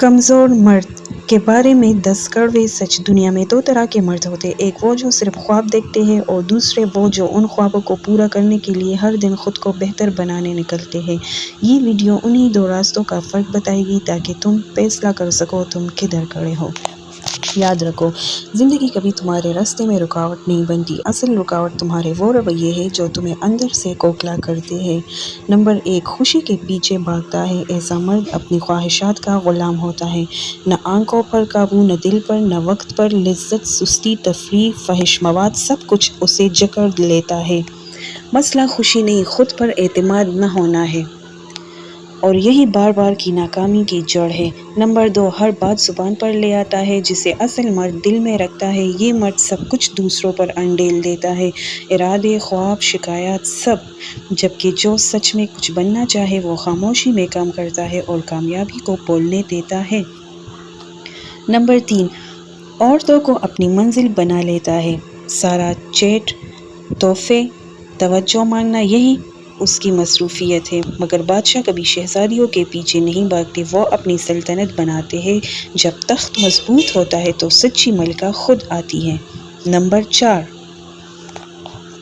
कमज़ोर मर्द के बारे में 10 कड़वे सच। दुनिया में दो तरह के मर्द होते हैं, एक वो जो सिर्फ ख्वाब देखते हैं और दूसरे वो जो उन ख्वाबों को पूरा करने के लिए हर दिन खुद को बेहतर बनाने निकलते हैं। ये वीडियो उन्हीं दो रास्तों का फ़र्क बताएगी ताकि तुम फैसला कर सको तुम किधर खड़े हो। याद रखो, ज़िंदगी कभी तुम्हारे रास्ते में रुकावट नहीं बनती, असल रुकावट तुम्हारे वो रवैये है जो तुम्हें अंदर से खोखला करते हैं। नंबर 1, खुशी के पीछे भागता है। ऐसा मर्द अपनी ख्वाहिशात का गुलाम होता है। न आंखों पर काबू, न दिल पर, न वक्त पर। लज्जत, सुस्ती, तफरीह, फहिश मवाद, सब कुछ उसे जकड़ लेता है। मसला खुशी नहीं, खुद पर एतमाद न होना है, और यही बार बार की नाकामी की जड़ है। नंबर 2, हर बात जुबान पर ले आता है जिसे असल मर्द दिल में रखता है। ये मर्द सब कुछ दूसरों पर अंडेल देता है, इरादे, ख्वाब, शिकायत, सब। जबकि जो सच में कुछ बनना चाहे वो खामोशी में काम करता है और कामयाबी को बोलने देता है। नंबर 3, औरतों को अपनी मंजिल बना लेता है। सारा चैट, तोहफे, तवज्जो मांगना, यही उसकी मसरूफियत है। मगर बादशाह कभी शहजादियों के पीछे नहीं भागते, वो अपनी सल्तनत बनाते हैं। जब तख्त मजबूत होता है तो सच्ची मलिका खुद आती है। नंबर 4,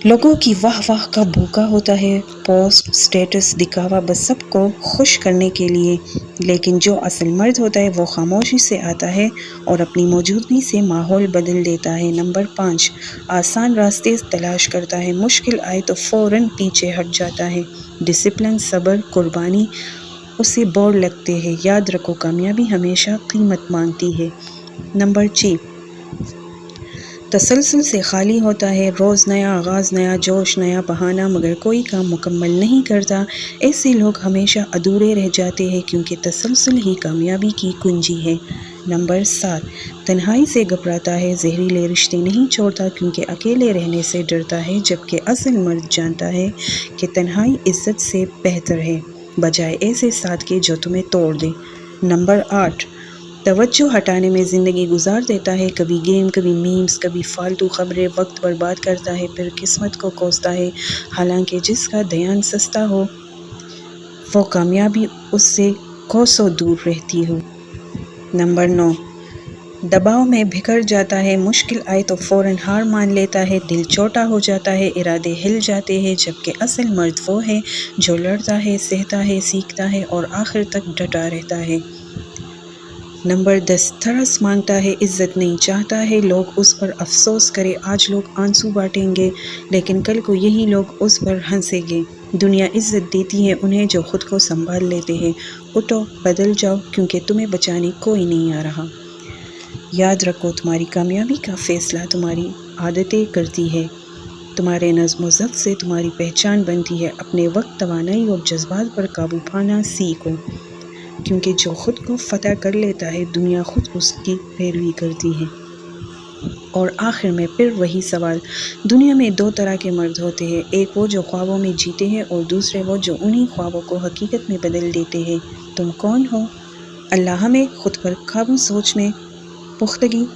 लोगों की वाह वाह का भूखा होता है। पोस्ट, स्टेटस, दिखावा, बस सबको खुश करने के लिए। लेकिन जो असल मर्द होता है वो खामोशी से आता है और अपनी मौजूदगी से माहौल बदल देता है। नंबर 5, आसान रास्ते तलाश करता है, मुश्किल आए तो फ़ौरन पीछे हट जाता है। डिसिप्लिन, सब्र, कुर्बानी उसे बोर लगते हैं। याद रखो, कामयाबी हमेशा कीमत मांगती है। नंबर 6, तसलसल से खाली होता है। रोज़ नया आगाज़, नया जोश, नया बहाना, मगर कोई काम मुकम्मल नहीं करता। ऐसे लोग हमेशा अधूरे रह जाते हैं क्योंकि तसलसल ही कामयाबी की कुंजी है। नंबर 7, तन्हाई से घबराता है, जहरीले रिश्ते नहीं छोड़ता क्योंकि अकेले रहने से डरता है। जबकि असल मर्द जानता है कि तन्हाई इज्जत से बेहतर है, बजाय ऐसे साथ के जो तुम्हें तोड़ दे। नंबर 8, तवज्जो हटाने में ज़िंदगी गुजार देता है। कभी गेम, कभी मीम्स, कभी फालतू खबरें, वक्त बर्बाद करता है, फिर किस्मत को कोसता है। हालांकि जिसका ध्यान सस्ता हो वो कामयाबी उससे कोसों दूर रहती हो। नंबर 9, दबाव में बिखर जाता है, मुश्किल आए तो फ़ौरन हार मान लेता है, दिल छोटा हो जाता है, इरादे हिल जाते हैं। जबकि असल मर्द वो है जो लड़ता है, सहता है, सीखता है और आखिर तक डटा रहता है। नंबर 10, तरस मांगता है, इज्जत नहीं चाहता है लोग उस पर अफसोस करें। आज लोग आंसू बांटेंगे लेकिन कल को यही लोग उस पर हंसेंगे। दुनिया इज्जत देती है उन्हें जो खुद को संभाल लेते हैं। उठो, बदल जाओ, क्योंकि तुम्हें बचाने कोई नहीं आ रहा। याद रखो, तुम्हारी कामयाबी का फैसला तुम्हारी आदतें करती है। तुम्हारे नज़्म व ज़ब्त से तुम्हारी पहचान बनती है। अपने वक्त, तवानाई और जज्बात पर काबू पाना सीखो, क्योंकि जो खुद को फतह कर लेता है दुनिया खुद उसकी पैरवी करती है। और आखिर में फिर वही सवाल, दुनिया में दो तरह के मर्द होते हैं, एक वो जो ख्वाबों में जीते हैं और दूसरे वो जो उन्हीं ख्वाबों को हकीकत में बदल देते हैं। तुम कौन हो? अल्लाह हमें खुद पर काबू, सोच में पुख्तगी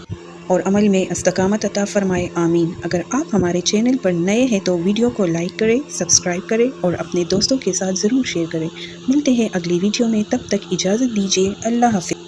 और अमल में इस्तकामत अता फरमाए, आमीन। अगर आप हमारे चैनल पर नए हैं तो वीडियो को लाइक करें, सब्सक्राइब करें और अपने दोस्तों के साथ ज़रूर शेयर करें। मिलते हैं अगली वीडियो में, तब तक इजाज़त दीजिए। अल्लाह हाफ़िज़।